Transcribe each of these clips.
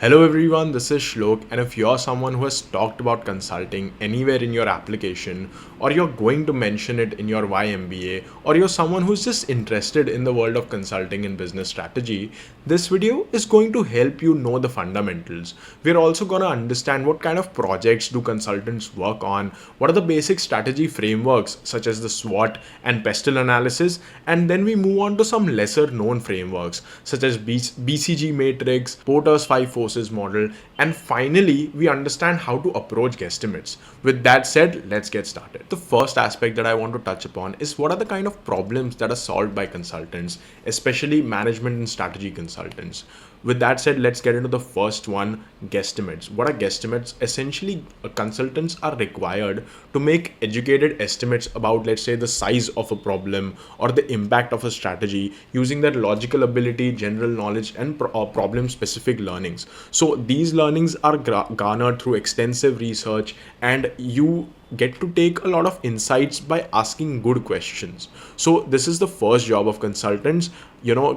Hello everyone, this is Shlok, and if you're someone who has talked about consulting anywhere in your application, or you're going to mention it in your MBA, or you're someone who's just interested in the world of consulting and business strategy, this video is going to help you know the fundamentals. We're also going to understand what kind of projects do consultants work on, what are the basic strategy frameworks such as the SWOT and PESTLE analysis, and then we move on to some lesser known frameworks such as BCG Matrix, Porter's 5 forces model, and finally we understand how to approach guesstimates. With that said, let's get started. The first aspect that I want to touch upon is what are the kind of problems that are solved by consultants, especially management and strategy consultants. With that said, let's get into the first one, guesstimates. What are guesstimates? Essentially, consultants are required to make educated estimates about, let's say, the size of a problem or the impact of a strategy using their logical ability, general knowledge, and problem specific learnings. So these learnings are garnered through extensive research, and you get to take a lot of insights by asking good questions. So this is the first job of consultants,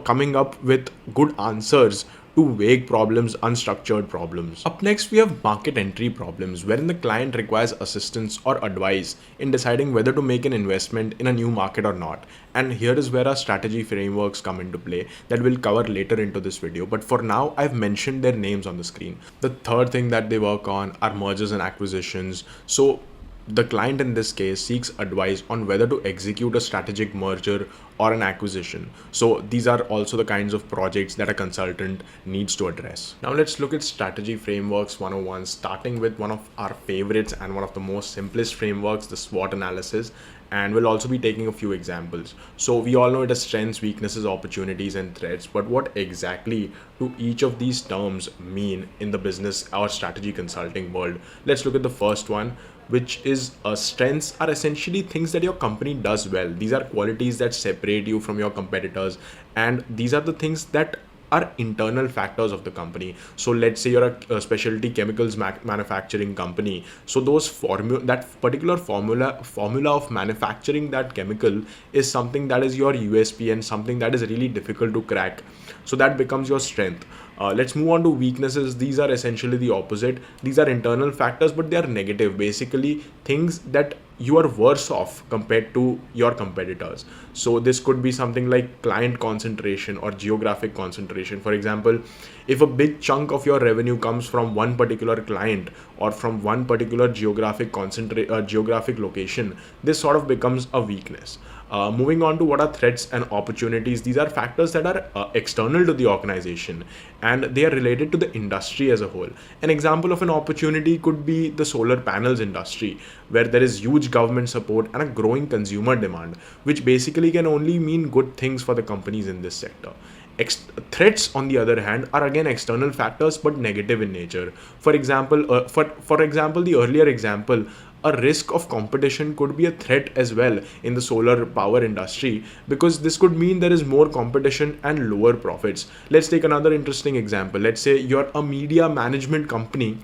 coming up with good answers to vague problems, unstructured problems. Up next, we have market entry problems, wherein the client requires assistance or advice in deciding whether to make an investment in a new market or not. And here is where our strategy frameworks come into play that we'll cover later into this video. But for now, I've mentioned their names on the screen. The third thing that they work on are mergers and acquisitions. So the client in this case seeks advice on whether to execute a strategic merger or an acquisition. So these are also the kinds of projects that a consultant needs to address. Now let's look at strategy frameworks 101, starting with one of our favorites and one of the most simplest frameworks, the SWOT analysis. And we'll also be taking a few examples. So we all know it as strengths, weaknesses, opportunities, and threats. But what exactly do each of these terms mean in the business or strategy consulting world? Let's look at the first one, which is strengths are essentially things that your company does well. These are qualities that separate you from your competitors, and these are the things that are internal factors of the company. So let's say you're a specialty chemicals manufacturing company. So that particular formula of manufacturing that chemical is something that is your USP and something that is really difficult to crack. So that becomes your strength. Let's move on to weaknesses. These are essentially the opposite. These are internal factors, but they are negative. Basically, things that you are worse off compared to your competitors. So this could be something like client concentration or geographic concentration. For example, if a big chunk of your revenue comes from one particular client or from one particular geographic location, this sort of becomes a weakness. Moving on to what are threats and opportunities. These are factors that are external to the organization, and they are related to the industry as a whole. An example of an opportunity could be the solar panels industry, where there is huge government support and a growing consumer demand, which basically can only mean good things for the companies in this sector. Threats, on the other hand, are again external factors but negative in nature. For example, the earlier example, a risk of competition could be a threat as well in the solar power industry, because this could mean there is more competition and lower profits. Let's take another interesting example. Let's say you're a media management company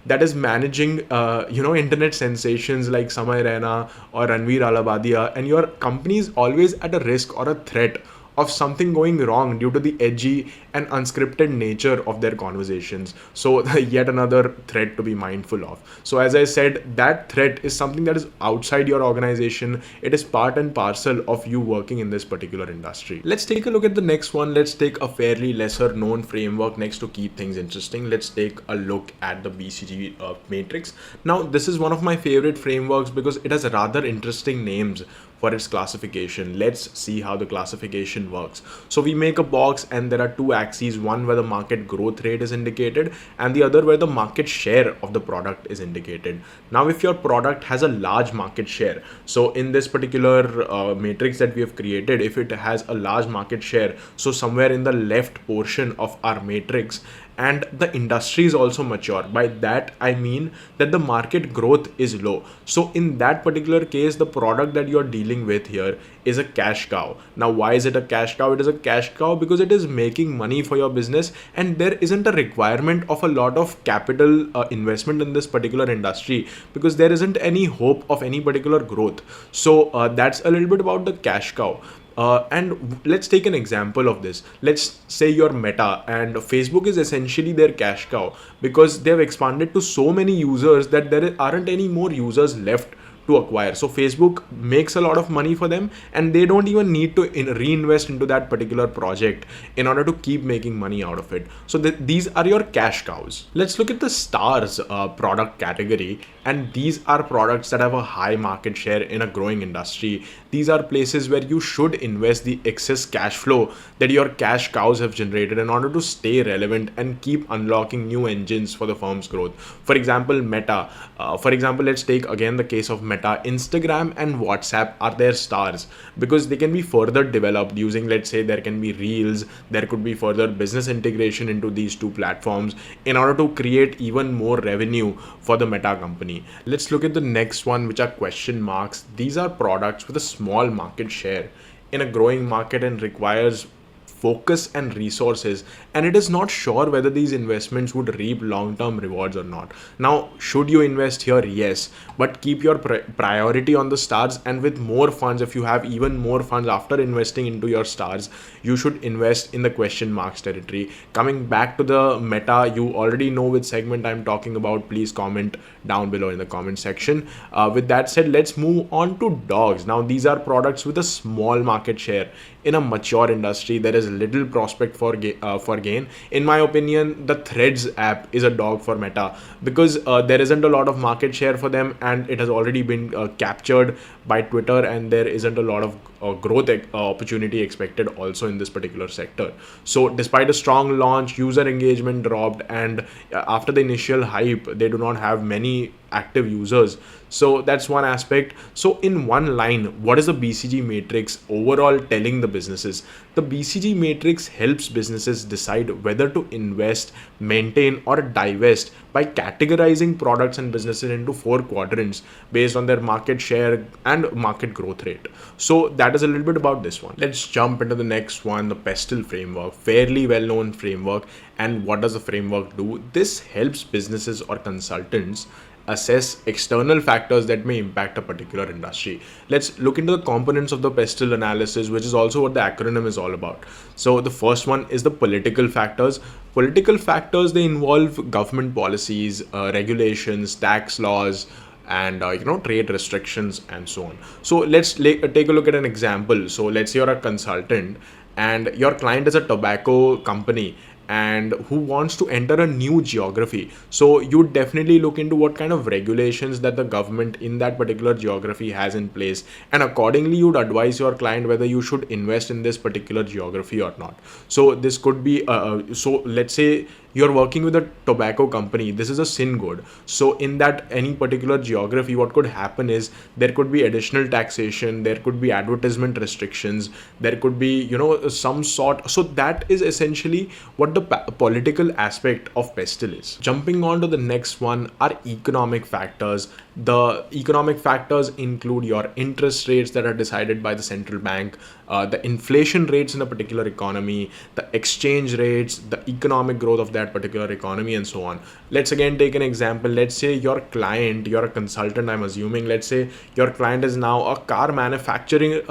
that is managing internet sensations like Samay Raina or Ranveer Alabadia, and your company is always at a risk or a threat of something going wrong due to the edgy and unscripted nature of their conversations. So yet another threat to be mindful of. So as I said, that threat is something that is outside your organization. It is part and parcel of you working in this particular industry. Let's take a look at the next one. Let's take a fairly lesser known framework next to keep things interesting. Let's take a look at the BCG Matrix. Now this is one of my favorite frameworks because it has rather interesting names for its classification. Let's see how the classification works. So we make a box and there are two axes, one where the market growth rate is indicated and the other where the market share of the product is indicated. Now if your product has a large market share, so in this particular matrix that we have created, if it has a large market share, so somewhere in the left portion of our matrix, and the industry is also mature. By that I mean that the market growth is low. So in that particular case, the product that you're dealing with here is a cash cow. Now why is it a cash cow? It is a cash cow because it is making money for your business and there isn't a requirement of a lot of capital investment in this particular industry because there isn't any hope of any particular growth. So that's a little bit about the cash cow. And let's take an example of this. Let's say you're Meta, and Facebook is essentially their cash cow because they've expanded to so many users that there aren't any more users left to acquire. So Facebook makes a lot of money for them, and they don't even need to reinvest into that particular project in order to keep making money out of it. So these are your cash cows. Let's look at the stars product category, and these are products that have a high market share in a growing industry. These are places where you should invest the excess cash flow that your cash cows have generated in order to stay relevant and keep unlocking new engines for the firm's growth. For example, Meta. Let's take again the case of Meta. Instagram and WhatsApp are their stars because they can be further developed using, let's say, there can be reels, there could be further business integration into these two platforms in order to create even more revenue for the Meta company. Let's look at the next one, which are question marks. These are products with a small market share in a growing market and requires focus and resources, and it is not sure whether these investments would reap long-term rewards or not. Now, should you invest here? Yes, but keep your priority on the stars, and with more funds, if you have even more funds after investing into your stars, you should invest in the question marks territory. Coming back to the Meta, you already know which segment I'm talking about. Please comment down below in the comment section. With that said, let's move on to dogs. Now, these are products with a small market share in a mature industry. There is little prospect for gain. In my opinion, the Threads app is a dog for Meta because there isn't a lot of market share for them, and it has already been captured by Twitter, and there isn't a lot of growth opportunity expected also in this particular sector. So despite a strong launch, user engagement dropped, and after the initial hype, they do not have many active users. So that's one aspect. So in one line, what is the BCG Matrix overall telling the businesses? The BCG Matrix helps businesses decide whether to invest, maintain, or divest by categorizing products and businesses into 4 quadrants based on their market share and market growth rate. So that is a little bit about this one. Let's jump into the next one, the PESTLE framework, fairly well-known framework. And what does the framework do? This helps businesses or consultants assess external factors that may impact a particular industry. Let's look into the components of the PESTLE analysis, which is also what the acronym is all about. So the first one is the political factors. Political factors, they involve government policies, regulations, tax laws, and trade restrictions and so on. So let's take a look at an example. So let's say you're a consultant and your client is a tobacco company and who wants to enter a new geography. So you would definitely look into what kind of regulations that the government in that particular geography has in place, and accordingly you would advise your client whether you should invest in this particular geography or not. So this could be so let's say you're working with a tobacco company. This is a sin good. So in that any particular geography, what could happen is there could be additional taxation, there could be advertisement restrictions, there could be some sort. So that is essentially what the political aspect of PESTLE is. Jumping on to the next one are economic factors. The economic factors include your interest rates that are decided by the central bank, the inflation rates in a particular economy, the exchange rates, the economic growth of that particular economy, and so on. Let's again take an example. Let's say your client, you're a consultant, I'm assuming. Let's say your client is now a car manufacturer,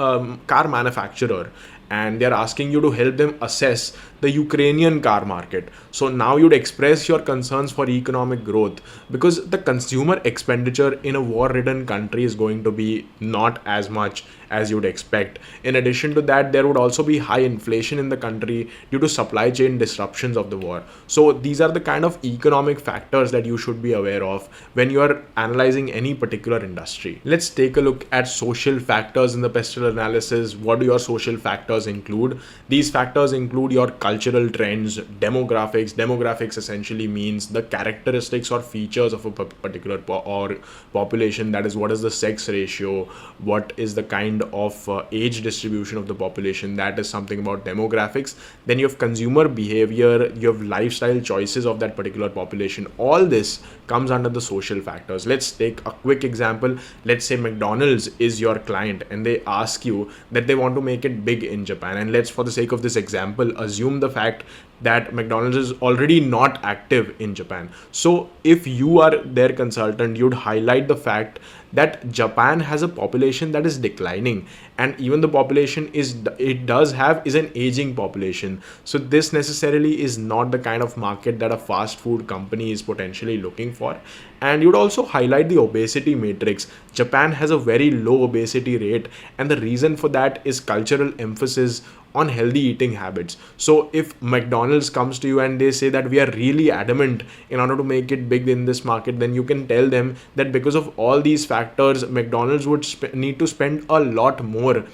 and they're asking you to help them assess the Ukrainian car market. So now you'd express your concerns for economic growth because the consumer expenditure in a war-ridden country is going to be not as much as you'd expect. In addition to that, there would also be high inflation in the country due to supply chain disruptions of the war. So these are the kind of economic factors that you should be aware of when you are analyzing any particular industry. Let's take a look at social factors in the PESTLE analysis. What do your social factors include? These factors include your cultural trends, demographics. Demographics essentially means the characteristics or features of a particular population. That is, what is the sex ratio, what is the kind of age distribution of the population. That is something about demographics. Then you have consumer behavior, you have lifestyle choices of that particular population. All this comes under the social factors. Let's take a quick example. Let's say McDonald's is your client and they ask you that they want to make it big in Japan, and let's, for the sake of this example, assume from the fact that McDonald's is already not active in Japan. So if you are their consultant, you'd highlight the fact that Japan has a population that is declining, and even the population is an aging population. So this necessarily is not the kind of market that a fast food company is potentially looking for. And you'd also highlight the obesity matrix. Japan has a very low obesity rate, and the reason for that is cultural emphasis on healthy eating habits. So if McDonald's comes to you and they say that we are really adamant in order to make it big in this market, then you can tell them that because of all these factors, McDonald's would need to spend a lot more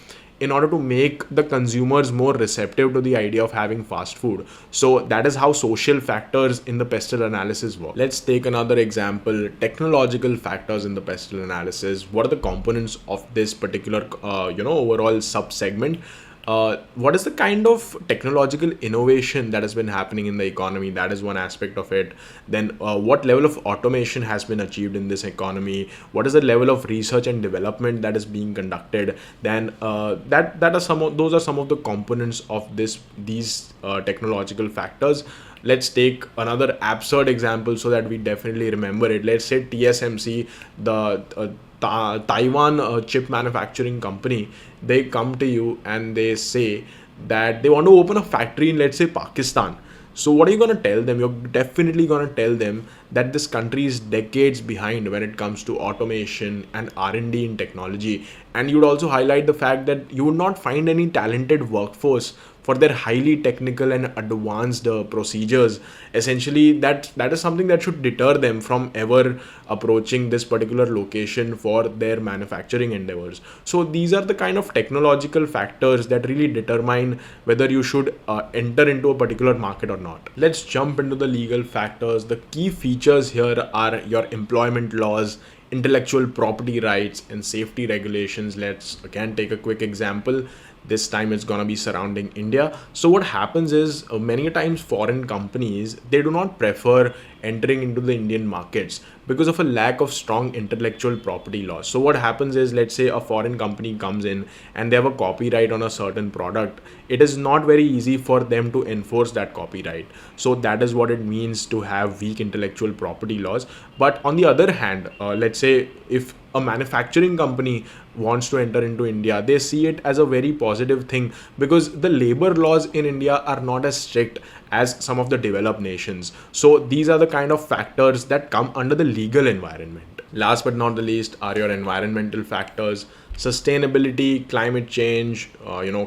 in order to make the consumers more receptive to the idea of having fast food. So that is how social factors in the PESTLE analysis work. Let's take another example: technological factors in the PESTLE analysis. What are the components of this particular overall sub segment? What is the kind of technological innovation that has been happening in the economy? That is one aspect of it. Then what level of automation has been achieved in this economy? What is the level of research and development that is being conducted? Then those are some of the components of these technological factors. Let's take another absurd example so that we definitely remember it. Let's say TSMC, the Taiwan chip manufacturing company, they come to you and they say that they want to open a factory in, let's say, Pakistan. So what are you going to tell them? You're definitely going to tell them that this country is decades behind when it comes to automation and R&D in technology. And you'd also highlight the fact that you would not find any talented workforce for their highly technical and advanced procedures. Essentially, that is something that should deter them from ever approaching this particular location for their manufacturing endeavors. So these are the kind of technological factors that really determine whether you should enter into a particular market or not. Let's jump into the legal factors. The key features here are your employment laws, intellectual property rights, and safety regulations. Let's again take a quick example. This time it's gonna be surrounding India. So what happens is many times foreign companies, they do not prefer entering into the Indian markets because of a lack of strong intellectual property laws. So what happens is, let's say a foreign company comes in and they have a copyright on a certain product. It is not very easy for them to enforce that copyright. So that is what it means to have weak intellectual property laws. But on the other hand, let's say if a manufacturing company wants to enter into India, they see it as a very positive thing because the labor laws in India are not as strict as some of the developed nations. So these are the kind of factors that come under the legal environment. Last but not the least are your environmental factors: sustainability, climate change,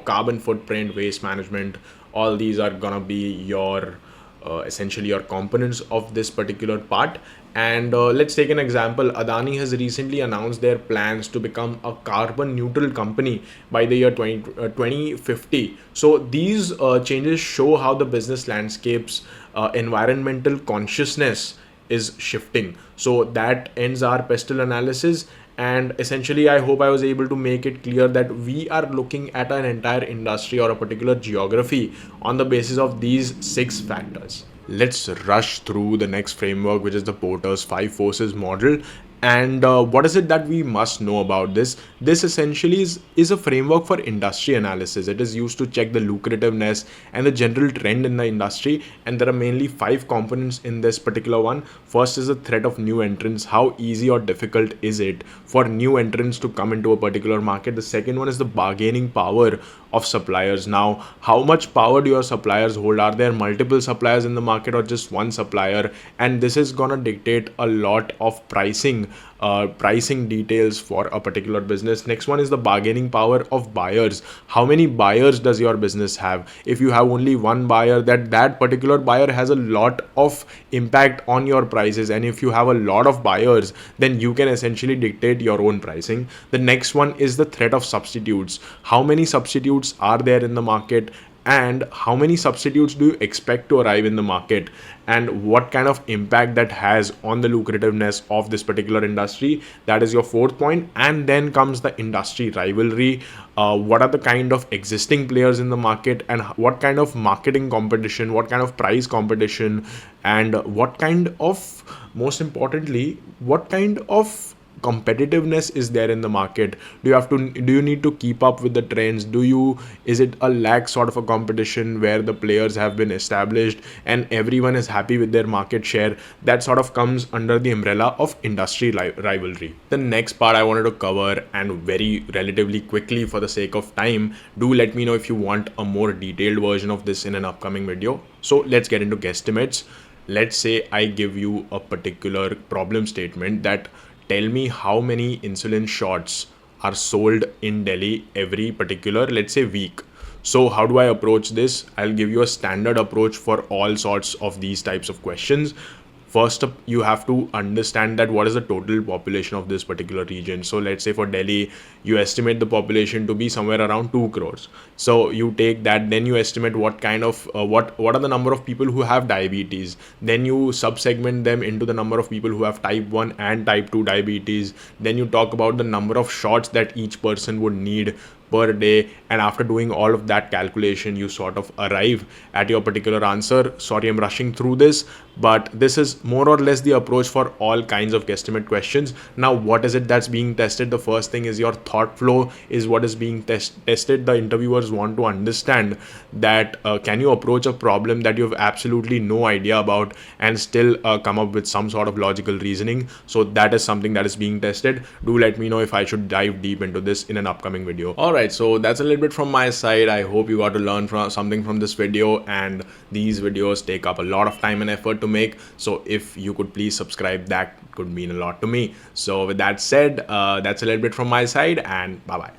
carbon footprint, waste management. All these are gonna be your essentially your components of this particular part. And let's take an example. Adani has recently announced their plans to become a carbon neutral company by the year 2050. So these changes show how the business landscape's environmental consciousness is shifting. So that ends our PESTLE analysis. And essentially, I hope I was able to make it clear that we are looking at an entire industry or a particular geography on the basis of these 6 factors. Let's rush through the next framework, which is the Porter's 5 forces model. And what is it that we must know about this? This essentially is a framework for industry analysis. It is used to check the lucrativeness and the general trend in the industry. And there are mainly 5 components in this particular one. First is the threat of new entrants. How easy or difficult is it for new entrants to come into a particular market? The second one is the bargaining power of suppliers. Now, how much power do your suppliers hold? Are there multiple suppliers in the market or just one supplier? And this is gonna dictate a lot of pricing details for a particular business. Next one is the bargaining power of buyers. How many buyers does your business have? If you have only one buyer, that particular buyer has a lot of impact on your prices. And if you have a lot of buyers, then you can essentially dictate your own pricing. The next one is the threat of substitutes. How many substitutes are there in the market? And how many substitutes do you expect to arrive in the market, and what kind of impact that has on the lucrativeness of this particular industry? That is your 4th point. And then comes the industry rivalry. What are the kind of existing players in the market, and what kind of marketing competition, what kind of price competition, and what kind of, most importantly, what kind of competitiveness is there in the market? Do you need to keep up with the trends? Is it a lack sort of a competition where the players have been established and everyone is happy with their market share? That sort of comes under the umbrella of industry rivalry. The next part I wanted to cover, and very relatively quickly for the sake of time, do let me know if you want a more detailed version of this in an upcoming video. So let's get into guesstimates. Let's say I give you a particular problem statement that tell me how many insulin shots are sold in Delhi every particular, let's say, week. So how do I approach this? I'll give you a standard approach for all sorts of these types of questions. First up, you have to understand that what is the total population of this particular region. So let's say for Delhi, you estimate the population to be somewhere around 2 crores. So you take that, then you estimate what kind of what are the number of people who have diabetes. Then you subsegment them into the number of people who have type 1 and type 2 diabetes. Then you talk about the number of shots that each person would need per day, and after doing all of that calculation, you sort of arrive at your particular answer. Sorry, I'm rushing through this, but this is more or less the approach for all kinds of guesstimate questions. Now, what is it that's being tested? The first thing is your thought flow is what is being tested. The interviewers want to understand that can you approach a problem that you have absolutely no idea about and still come up with some sort of logical reasoning. So that is something that is being tested. Do let me know if I should dive deep into this in an upcoming video. Alright, so that's a little bit from my side. I hope you got to learn something from this video, and these videos take up a lot of time and effort to make. So if you could please subscribe, that could mean a lot to me. So with that said, that's a little bit from my side, and bye bye.